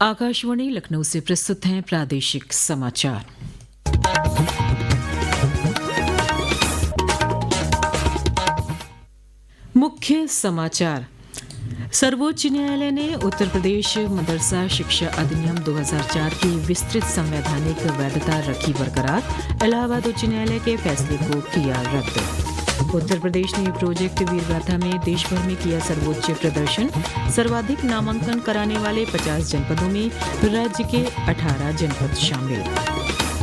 आकाशवाणी लखनऊ से प्रस्तुत हैं प्रादेशिक समाचार। मुख्य समाचार। सर्वोच्च न्यायालय ने उत्तर प्रदेश मदरसा शिक्षा अधिनियम 2004 की विस्तृत संवैधानिक वैधता रखी बरकरार। इलाहाबाद उच्च न्यायालय के फैसले को किया रद्द। उत्तर प्रदेश ने प्रोजेक्ट वीरगाथा में देश भर में किया सर्वोच्च प्रदर्शन। सर्वाधिक नामांकन कराने वाले 50 जनपदों में राज्य के 18 जनपद शामिल।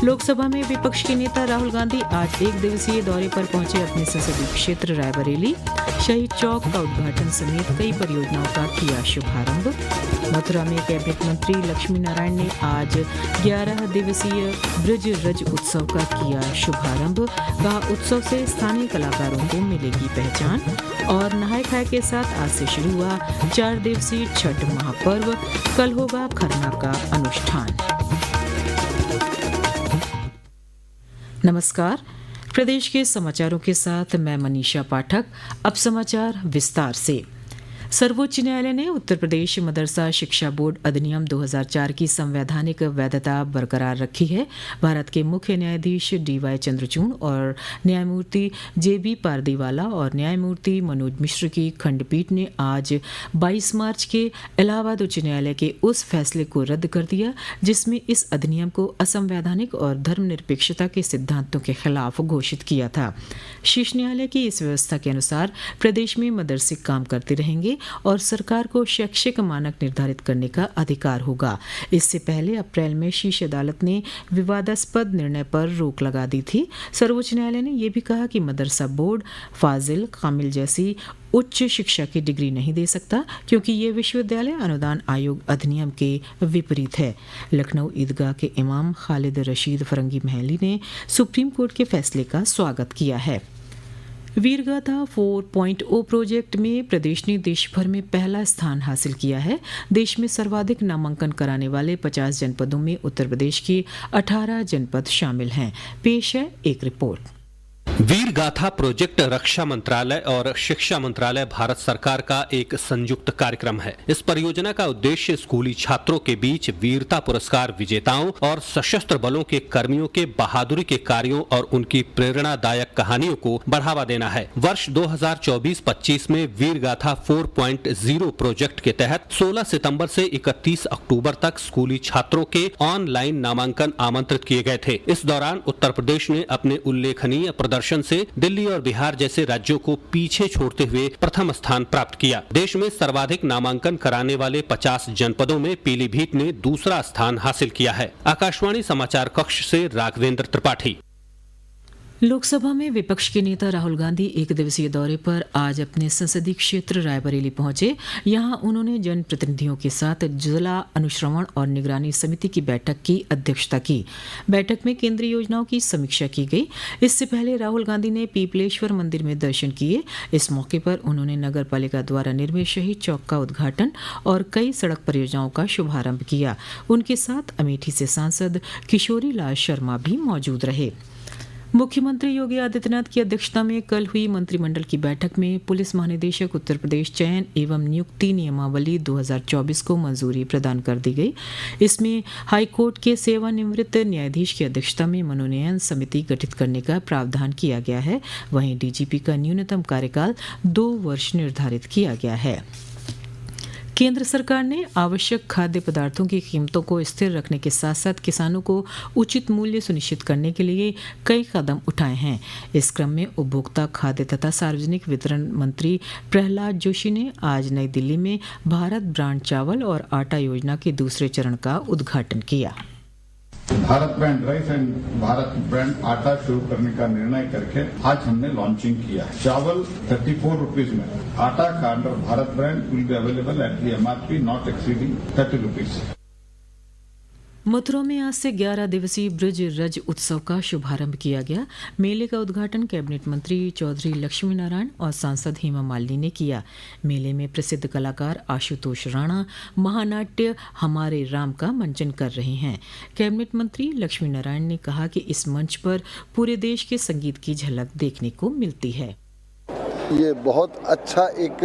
लोकसभा में विपक्ष के नेता राहुल गांधी आज एक दिवसीय दौरे पर पहुंचे अपने संसदीय क्षेत्र रायबरेली। शहीद चौक का उद्घाटन समेत कई परियोजनाओं का किया शुभारंभ। मथुरा में कैबिनेट मंत्री लक्ष्मी नारायण ने आज 11 दिवसीय ब्रज रज उत्सव का किया शुभारंभ। कहा, उत्सव से स्थानीय कलाकारों को मिलेगी पहचान। और नहाय खाए के साथ आज से शुरू हुआ 4 दिवसीय छठ महापर्व। कल होगा खरना का अनुष्ठान। नमस्कार। प्रदेश के समाचारों के साथ मैं मनीषा पाठक। अब समाचार विस्तार से। सर्वोच्च न्यायालय ने उत्तर प्रदेश मदरसा शिक्षा बोर्ड अधिनियम 2004 की संवैधानिक वैधता बरकरार रखी है। भारत के मुख्य न्यायाधीश DY चंद्रचूड़ और न्यायमूर्ति JB पारदीवाला और न्यायमूर्ति मनोज मिश्र की खंडपीठ ने आज 22 मार्च के इलाहाबाद उच्च न्यायालय के उस फैसले को रद्द कर दिया जिसमें इस अधिनियम को असंवैधानिक और धर्मनिरपेक्षता के सिद्धांतों के खिलाफ घोषित किया था। शीर्ष न्यायालय की इस व्यवस्था के अनुसार प्रदेश में मदरसे काम करते रहेंगे और सरकार को शैक्षिक मानक निर्धारित करने का अधिकार होगा। इससे पहले अप्रैल में शीर्ष अदालत ने विवादास्पद निर्णय पर रोक लगा दी थी। सर्वोच्च न्यायालय ने यह भी कहा कि मदरसा बोर्ड फाजिल, कामिल जैसी उच्च शिक्षा की डिग्री नहीं दे सकता क्योंकि ये विश्वविद्यालय अनुदान आयोग अधिनियम के विपरीत है। लखनऊ ईदगाह के इमाम खालिद रशीद फरंगी महली ने सुप्रीम कोर्ट के फैसले का स्वागत किया है। वीरगाथा 4.0 प्रोजेक्ट में प्रदेश ने देश भर में पहला स्थान हासिल किया है। देश में सर्वाधिक नामांकन कराने वाले 50 जनपदों में उत्तर प्रदेश के 18 जनपद शामिल हैं। पेश है एक रिपोर्ट। वीरगाथा प्रोजेक्ट रक्षा मंत्रालय और शिक्षा मंत्रालय भारत सरकार का एक संयुक्त कार्यक्रम है। इस परियोजना का उद्देश्य स्कूली छात्रों के बीच वीरता पुरस्कार विजेताओं और सशस्त्र बलों के कर्मियों के बहादुरी के कार्यों और उनकी प्रेरणादायक कहानियों को बढ़ावा देना है। वर्ष 2024-25 में वीरगाथा 4.0 प्रोजेक्ट के तहत 16 सितंबर से 31 अक्टूबर तक स्कूली छात्रों के ऑनलाइन नामांकन आमंत्रित किए गए थे। इस दौरान उत्तर प्रदेश ने अपने उल्लेखनीय प्रदर्शन से दिल्ली और बिहार जैसे राज्यों को पीछे छोड़ते हुए प्रथम स्थान प्राप्त किया। देश में सर्वाधिक नामांकन कराने वाले 50 जनपदों में पीलीभीत ने दूसरा स्थान हासिल किया है। आकाशवाणी समाचार कक्ष से राघवेंद्र त्रिपाठी। लोकसभा में विपक्ष के नेता राहुल गांधी एक दिवसीय दौरे पर आज अपने संसदीय क्षेत्र रायबरेली पहुंचे। यहां उन्होंने जनप्रतिनिधियों के साथ जिला अनुश्रवण और निगरानी समिति की बैठक की अध्यक्षता की। बैठक में केंद्रीय योजनाओं की समीक्षा की गई। इससे पहले राहुल गांधी ने पीपलेश्वर मंदिर में दर्शन किए। इस मौके पर उन्होंने नगर पालिका द्वारा निर्मित शहीद चौक का उद्घाटन और कई सड़क परियोजनाओं का शुभारंभ किया। उनके साथ अमेठी से सांसद किशोरी लाल शर्मा भी मौजूद रहे। मुख्यमंत्री योगी आदित्यनाथ की अध्यक्षता में कल हुई मंत्रिमंडल की बैठक में पुलिस महानिदेशक उत्तर प्रदेश चयन एवं नियुक्ति नियमावली 2024 को मंजूरी प्रदान कर दी गई। इसमें हाईकोर्ट के सेवानिवृत्त न्यायाधीश की अध्यक्षता में मनोनयन समिति गठित करने का प्रावधान किया गया है। वहीं DGP का न्यूनतम कार्यकाल 2 वर्ष निर्धारित किया गया है। केंद्र सरकार ने आवश्यक खाद्य पदार्थों की कीमतों को स्थिर रखने के साथ साथ किसानों को उचित मूल्य सुनिश्चित करने के लिए कई कदम उठाए हैं। इस क्रम में उपभोक्ता खाद्य तथा सार्वजनिक वितरण मंत्री प्रहलाद जोशी ने आज नई दिल्ली में भारत ब्रांड चावल और आटा योजना के दूसरे चरण का उद्घाटन किया। Bharat brand rice and Bharat brand आटा शुरू करने का निर्णय करके आज हमने लॉन्चिंग किया है। चावल 34 रुपीज में, आटा का under Bharat brand will be available at the MRP not exceeding 30 rupees. Mathura में आज से 11 दिवसीय ब्रज रज उत्सव का शुभारंभ किया गया। मेले का उद्घाटन कैबिनेट मंत्री चौधरी लक्ष्मी नारायण और सांसद हेमा मालिनी ने किया। मेले में प्रसिद्ध कलाकार आशुतोष राणा महानाट्य हमारे राम का मंचन कर रहे हैं। कैबिनेट मंत्री लक्ष्मी नारायण ने कहा कि इस मंच पर पूरे देश के संगीत की झलक देखने को मिलती है। ये बहुत अच्छा एक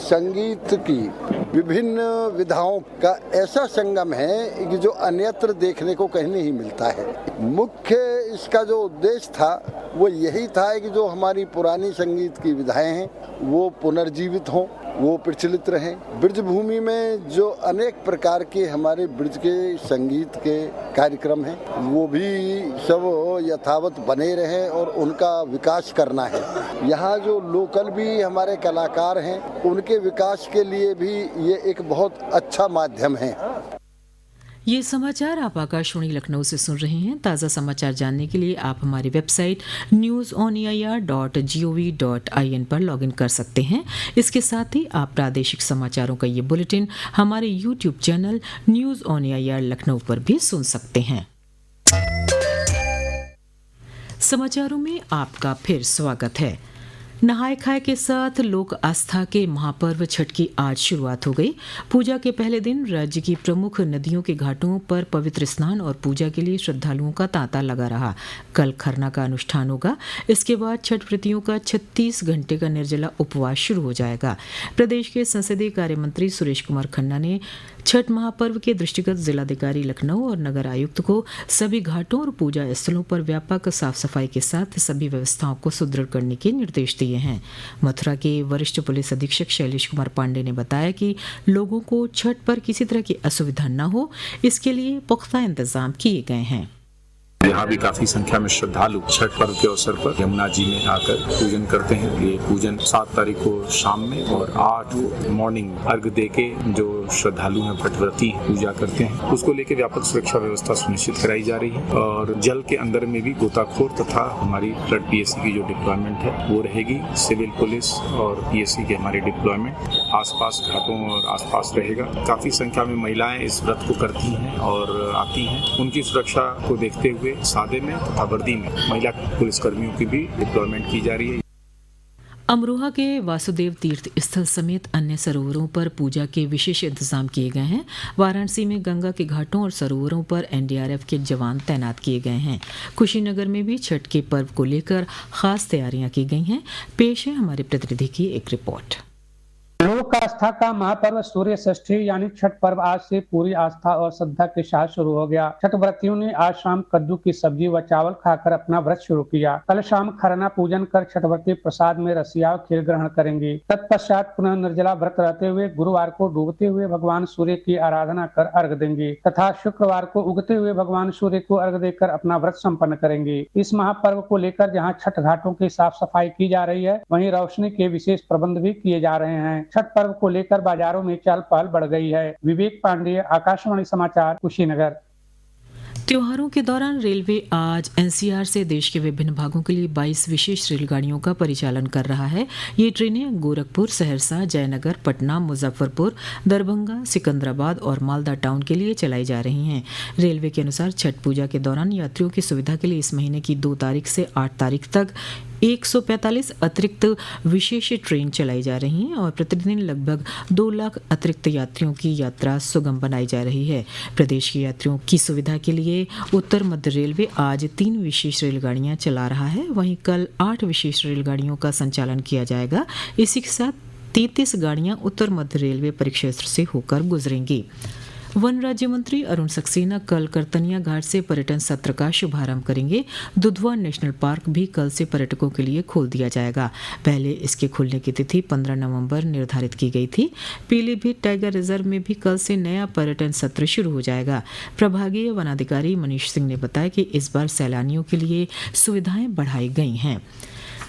संगीत की विभिन्न विधाओं का ऐसा संगम है कि जो अन्यत्र देखने को कहीं नहीं मिलता है। मुख्य इसका जो उद्देश्य था वो यही था कि जो हमारी पुरानी संगीत की विधाएं हैं वो पुनर्जीवित हों, वो प्रचलित रहें। ब्रज भूमि में जो अनेक प्रकार के हमारे ब्रज के संगीत के कार्यक्रम हैं वो भी सब यथावत बने रहें और उनका विकास करना है। यहाँ जो लोकल भी हमारे कलाकार हैं उनके विकास के लिए भी ये एक बहुत अच्छा माध्यम है। ये समाचार आप आकाशवाणी लखनऊ से सुन रहे हैं। ताज़ा समाचार जानने के लिए आप हमारी वेबसाइट news.on.air.gov.in पर लॉगिन कर सकते हैं। इसके साथ ही आप प्रादेशिक समाचारों का ये बुलेटिन हमारे YouTube channel news on AIR Lucknow पर भी सुन सकते हैं। समाचारों में आपका फिर स्वागत है। नहाय खाए के साथ लोक आस्था के महापर्व छठ की आज शुरुआत हो गई। पूजा के पहले दिन राज्य की प्रमुख नदियों के घाटों पर पवित्र स्नान और पूजा के लिए श्रद्धालुओं का तांता लगा रहा। कल खरना का अनुष्ठान होगा। इसके बाद छठ व्रतियों का 36 घंटे का निर्जला उपवास शुरू हो जाएगा। प्रदेश के संसदीय कार्य मंत्री सुरेश कुमार खन्ना ने छठ महापर्व के दृष्टिगत जिलाधिकारी लखनऊ और नगर आयुक्त को सभी घाटों और पूजा स्थलों पर व्यापक साफ सफाई के साथ सभी व्यवस्थाओं को सुदृढ़ करने के निर्देश दिए हैं। मथुरा के वरिष्ठ पुलिस अधीक्षक शैलेश कुमार पांडे ने बताया कि लोगों को छठ पर किसी तरह की असुविधा न हो, इसके लिए पुख्ता इंतजाम किए गए हैं। यहाँ भी काफी संख्या में श्रद्धालु छठ पर्व के अवसर पर यमुना जी में आकर पूजन करते हैं। ये पूजन 7 तारीख को शाम में और 8 मॉर्निंग अर्घ देके जो श्रद्धालु हैं व्रती पूजा करते हैं, उसको लेके व्यापक सुरक्षा व्यवस्था सुनिश्चित कराई जा रही है। और जल के अंदर में भी गोताखोर तथा हमारी फ्लड पीएससी की जो डिप्लॉयमेंट है वो रहेगी। सिविल पुलिस और पीएससी के हमारे डिप्लॉयमेंट आसपास घाटों और आसपास रहेगा। काफी संख्या में महिलाएं इस व्रत को करती हैं और आती हैं। उनकी सुरक्षा को देखते हुए सादे में तथा वर्दी में महिला पुलिसकर्मियों की भी डिप्लॉयमेंट की जा रही है। अमरोहा के वासुदेव तीर्थ स्थल समेत अन्य सरोवरों पर पूजा के विशेष इंतजाम किए गए हैं। वाराणसी में गंगा के घाटों और सरोवरों पर एनडीआरएफ के जवान तैनात किए गए हैं। कुशीनगर में भी छठ के पर्व को लेकर खास तैयारियां की गई हैं। पेश है हमारे प्रतिनिधि की एक रिपोर्ट। लोक आस्था का महापर्व सूर्य षष्ठी यानी छठ पर्व आज से पूरी आस्था और श्रद्धा के साथ शुरू हो गया। छठ व्रतियों ने आज शाम कद्दू की सब्जी व चावल खाकर अपना व्रत शुरू किया। कल शाम खरना पूजन कर छठ व्रती प्रसाद में रसिया खीर ग्रहण करेंगे। तत्पश्चात पुनः निर्जला व्रत रहते हुए गुरुवार को डूबते हुए भगवान सूर्य की आराधना कर अर्घ देंगे तथा शुक्रवार को उगते हुए भगवान सूर्य को अर्घ देकर अपना व्रत संपन्न करेंगे। इस महापर्व को लेकर जहाँ छठ घाटों की साफ सफाई की जा रही है, वहीं रोशनी के विशेष प्रबंध भी किए जा रहे हैं। छठ पर्व को लेकर बाजारों में चहल पहल बढ़ गई है। विवेक पांडेय, आकाशवाणी समाचार, कुशीनगर। त्योहारों के दौरान रेलवे आज एनसीआर से देश के विभिन्न भागों के लिए 22 विशेष रेलगाड़ियों का परिचालन कर रहा है। ये ट्रेनें गोरखपुर, सहरसा, जयनगर, पटना, मुजफ्फरपुर, दरभंगा, सिकंदराबाद और मालदा टाउन के लिए चलाई जा रही हैं। रेलवे के अनुसार छठ पूजा के दौरान यात्रियों की सुविधा के लिए इस महीने की 2 तारीख से 8 तारीख तक 145 अतिरिक्त विशेष ट्रेन चलाई जा रही हैं और प्रतिदिन लगभग 2 लाख अतिरिक्त यात्रियों की यात्रा सुगम बनाई जा रही है। प्रदेश के यात्रियों की सुविधा के लिए उत्तर मध्य रेलवे आज 3 विशेष रेलगाड़ियां चला रहा है। वहीं कल 8 विशेष रेलगाड़ियों का संचालन किया जाएगा। इसी के साथ 33 गाड़ियां उत्तर मध्य रेलवे परिक्षेत्र से होकर गुजरेंगी। वन राज्य मंत्री अरुण सक्सेना कल करतनिया घाट से पर्यटन सत्र का शुभारंभ करेंगे। दुधवा नेशनल पार्क भी कल से पर्यटकों के लिए खोल दिया जाएगा। पहले इसके खुलने की तिथि 15 नवंबर निर्धारित की गई थी। पीलीभीत टाइगर रिजर्व में भी कल से नया पर्यटन सत्र शुरू हो जाएगा। प्रभागीय वनाधिकारी मनीष सिंह ने बताया कि इस बार सैलानियों के लिए सुविधाएं बढ़ाई गई हैं।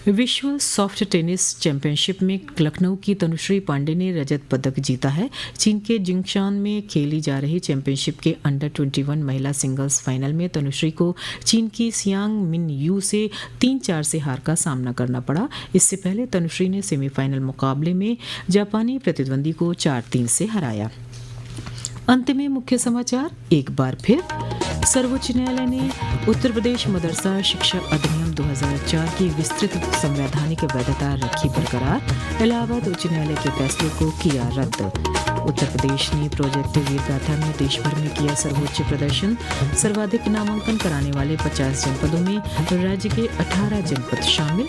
विश्व सॉफ्ट टेनिस चैंपियनशिप में लखनऊ की तनुश्री पांडे ने रजत पदक जीता है। चीन के जिंगशान में खेली जा रही चैंपियनशिप के अंडर 21 महिला सिंगल्स फाइनल में तनुश्री को चीन की सियांग मिन यू से 3-4 से हार का सामना करना पड़ा। इससे पहले तनुश्री ने सेमीफाइनल मुकाबले में जापानी प्रतिद्वंदी को 4-3 से हराया। अंत में मुख्य समाचार एक बार फिर। सर्वोच्च न्यायालय ने उत्तर प्रदेश मदरसा शिक्षा अधिनियम 2004 की विस्तृत संवैधानिक वैधता रखी बरकरार। इलाहाबाद उच्च न्यायालय के फैसले को किया रद्द। उत्तर प्रदेश ने प्रोजेक्ट वीरगाथा में देश भर में किया सर्वोच्च प्रदर्शन। सर्वाधिक नामांकन कराने वाले 50 जनपदों में राज्य के 18 जनपद शामिल।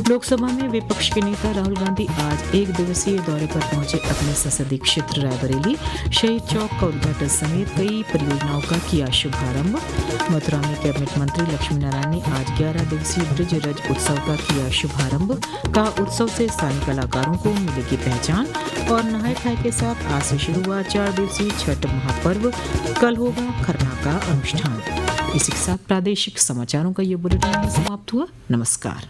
लोकसभा में विपक्ष के नेता राहुल गांधी आज एक दिवसीय दौरे पर पहुंचे अपने संसदीय क्षेत्र रायबरेली। शहीद चौक का उद्घाटन समेत कई परियोजनाओं का किया शुभारंभ। मथुरा में कैबिनेट मंत्री लक्ष्मी नारायण ने आज 11 दिवसीय ब्रिज रज उत्सव का किया शुभारंभ। का उत्सव से स्थानीय कलाकारों को मिलेगी पहचान। और नहाय खाए के साथ आज से शुरू हुआ 4 दिवसीय छठ महापर्व। कल होगा खरना का अनुष्ठान। इसी के साथ प्रादेशिक समाचारों का ये बुलेटिन समाप्त हुआ। नमस्कार।